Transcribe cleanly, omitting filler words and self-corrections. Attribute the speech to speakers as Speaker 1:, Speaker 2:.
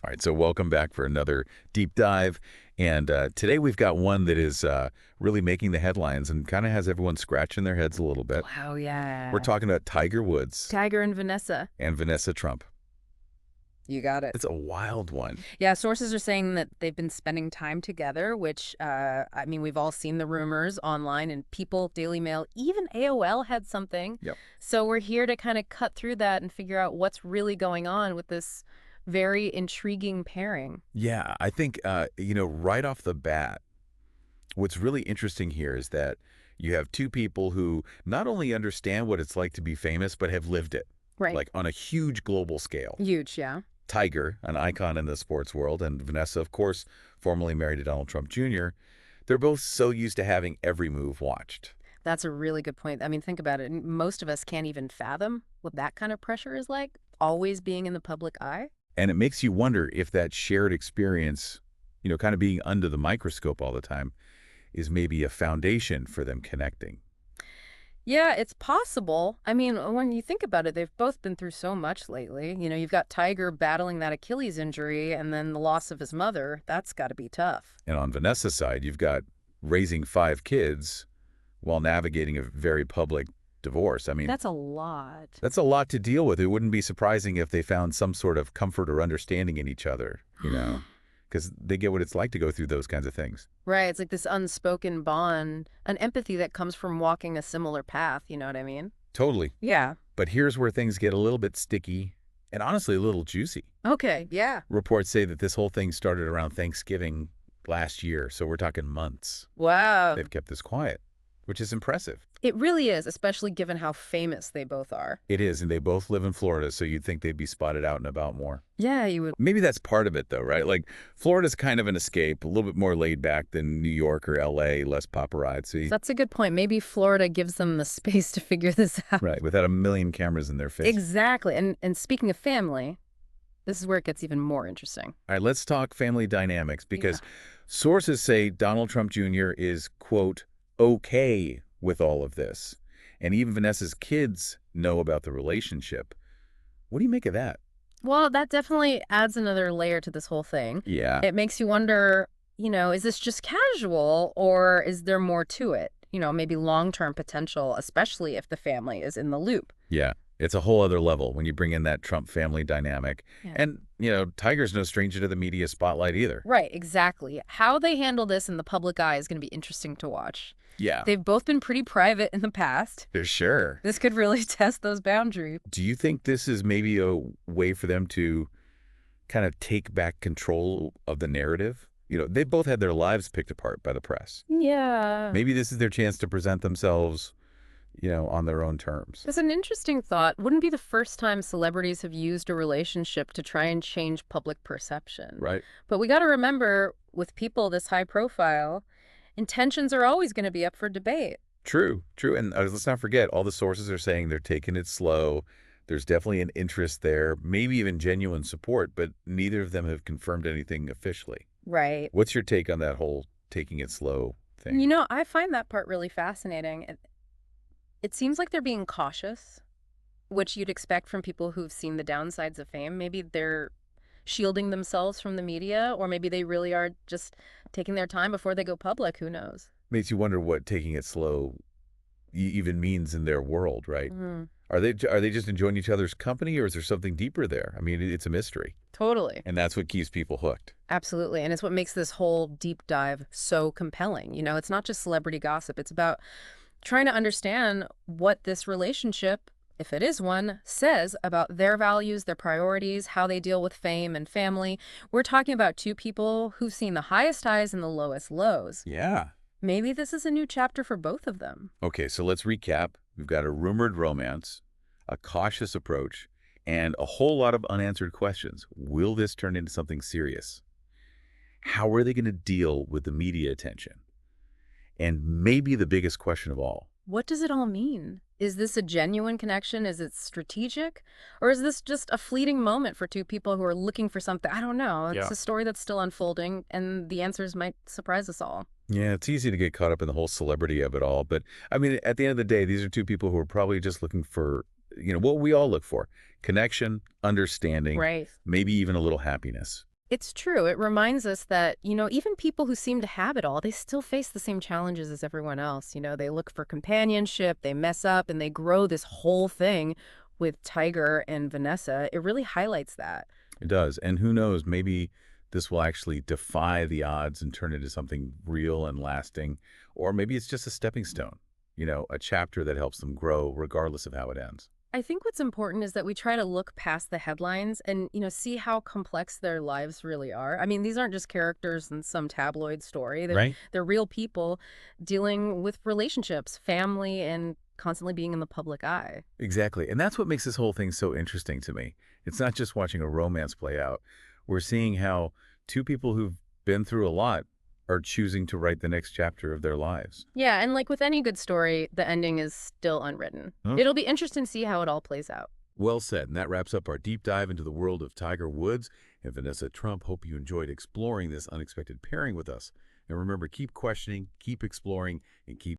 Speaker 1: All right, so welcome back for another deep dive. And today we've got one that is really making the headlines and kind of has everyone scratching their heads a little bit.
Speaker 2: Wow,
Speaker 1: We're
Speaker 2: yeah.
Speaker 1: talking about Tiger Woods
Speaker 2: Tiger and Vanessa.
Speaker 1: and Vanessa Trump.
Speaker 2: You got it.
Speaker 1: It's a wild one.
Speaker 2: Yeah, sources are saying that they've been spending time together, which, I mean, we've all seen the rumors online and People, Daily Mail, even AOL had something.
Speaker 1: Yep.
Speaker 2: So we're here to kind of cut through that and figure out what's really going on with this very intriguing pairing.
Speaker 1: Yeah, I think, right off the bat, what's really interesting here is that you have two people who not only understand what it's like to be famous, but have lived it,
Speaker 2: Right.
Speaker 1: like on a huge global scale.
Speaker 2: Huge, yeah.
Speaker 1: Tiger, an icon in the sports world, and Vanessa, of course, formerly married to Donald Trump Jr., they're both so used to having every move watched.
Speaker 2: That's a really good point. I mean, think about it. Most of us can't even fathom what that kind of pressure is like, always being in the public eye.
Speaker 1: And it makes you wonder if that shared experience, kind of being under the microscope all the time, is maybe a foundation for them connecting.
Speaker 2: Yeah, it's possible. I mean, when you think about it, they've both been through so much lately. You've got Tiger battling that Achilles injury and then the loss of his mother. That's got to be tough.
Speaker 1: And on Vanessa's side, you've got raising 5 kids while navigating a very public divorce. I mean,
Speaker 2: That's a lot.
Speaker 1: that's a lot to deal with. It wouldn't be surprising if they found some sort of comfort or understanding in each other, because they get what it's like to go through those kinds of things.
Speaker 2: Right. It's like this unspoken bond, an empathy that comes from walking a similar path. You know what I mean?
Speaker 1: Totally.
Speaker 2: Yeah.
Speaker 1: But here's where things get a little bit sticky and honestly a little juicy.
Speaker 2: Okay. Yeah.
Speaker 1: Reports say that this whole thing started around Thanksgiving last year, so we're talking months.
Speaker 2: Wow.
Speaker 1: They've kept this quiet, which is impressive.
Speaker 2: It really is, especially given how famous they both are.
Speaker 1: It is, and they both live in Florida, so you'd think they'd be spotted out and about more.
Speaker 2: Yeah, you would.
Speaker 1: Maybe that's part of it, though, right? Like, Florida's kind of an escape, a little bit more laid back than New York or L.A., less paparazzi.
Speaker 2: That's a good point. Maybe Florida gives them the space to figure this out.
Speaker 1: Right, without a million cameras in their face.
Speaker 2: Exactly. And speaking of family, this is where it gets even more interesting.
Speaker 1: All right, let's talk family dynamics, because sources say Donald Trump Jr. is, quote, okay with all of this. And even Vanessa's kids know about the relationship. What do you make of that?
Speaker 2: Well, that definitely adds another layer to this whole thing.
Speaker 1: Yeah.
Speaker 2: It makes you wonder, is this just casual or is there more to it? Maybe long-term potential, especially if the family is in the loop.
Speaker 1: Yeah. It's a whole other level when you bring in that Trump family dynamic.
Speaker 2: Yeah.
Speaker 1: And, Tiger's no stranger to the media spotlight either.
Speaker 2: Right, exactly. How they handle this in the public eye is going to be interesting to watch.
Speaker 1: Yeah.
Speaker 2: They've both been pretty private in the past.
Speaker 1: For sure.
Speaker 2: This could really test those boundaries.
Speaker 1: Do you think this is maybe a way for them to kind of take back control of the narrative? They both had their lives picked apart by the press.
Speaker 2: Yeah.
Speaker 1: Maybe this is their chance to present themselves, on their own terms.
Speaker 2: That's an interesting thought. Wouldn't be the first time celebrities have used a relationship to try and change public perception.
Speaker 1: Right.
Speaker 2: But we got to remember, with people this high profile, intentions are always going to be up for debate.
Speaker 1: True, true. And let's not forget, all the sources are saying they're taking it slow. There's definitely an interest there, maybe even genuine support, but neither of them have confirmed anything officially.
Speaker 2: Right.
Speaker 1: What's your take on that whole taking it slow thing?
Speaker 2: I find that part really fascinating. It seems like they're being cautious, which you'd expect from people who've seen the downsides of fame. Maybe they're shielding themselves from the media, or maybe they really are just taking their time before they go public. Who knows?
Speaker 1: Makes you wonder what taking it slow even means in their world, right?
Speaker 2: Mm,
Speaker 1: Are they just enjoying each other's company, or is there something deeper there? I mean, it's a mystery,
Speaker 2: totally.
Speaker 1: and that's what keeps people hooked.
Speaker 2: Absolutely. And it's what makes this whole deep dive so compelling. It's not just celebrity gossip. It's about trying to understand what this relationship, if it is one, says about their values, their priorities, how they deal with fame and family. We're talking about two people who've seen the highest highs and the lowest lows.
Speaker 1: Yeah.
Speaker 2: Maybe this is a new chapter for both of them.
Speaker 1: Okay, so let's recap. We've got a rumored romance, a cautious approach, and a whole lot of unanswered questions. Will this turn into something serious? How are they going to deal with the media attention? And maybe the biggest question of all,
Speaker 2: What does it all mean? Is this a genuine connection? Is it strategic? Or is this just a fleeting moment for two people who are looking for something? I don't know. It's
Speaker 1: Yeah.
Speaker 2: a story that's still unfolding, and the answers might surprise us all.
Speaker 1: yeah, it's easy to get caught up in the whole celebrity of it all. But I mean, at the end of the day, these are two people who are probably just looking for what we all look for: connection, understanding,
Speaker 2: Right.
Speaker 1: maybe even a little happiness.
Speaker 2: It's true. It reminds us that, even people who seem to have it all, they still face the same challenges as everyone else. They look for companionship, they mess up, and they grow this whole thing with Tiger and Vanessa. It really highlights that.
Speaker 1: It does. And who knows, maybe this will actually defy the odds and turn into something real and lasting. Or maybe it's just a stepping stone, a chapter that helps them grow regardless of how it ends.
Speaker 2: I think what's important is that we try to look past the headlines and, see how complex their lives really are. I mean, these aren't just characters in some tabloid story.
Speaker 1: Right?
Speaker 2: They're real people dealing with relationships, family, and constantly being in the public eye.
Speaker 1: Exactly. And that's what makes this whole thing so interesting to me. It's not just watching a romance play out. We're seeing how two people who've been through a lot are choosing to write the next chapter of their lives.
Speaker 2: Yeah, and like with any good story, the ending is still unwritten.
Speaker 1: Huh?
Speaker 2: It'll be interesting to see how it all plays out.
Speaker 1: Well said. And that wraps up our deep dive into the world of Tiger Woods and Vanessa Trump. Hope you enjoyed exploring this unexpected pairing with us. And remember, keep questioning, keep exploring, and keep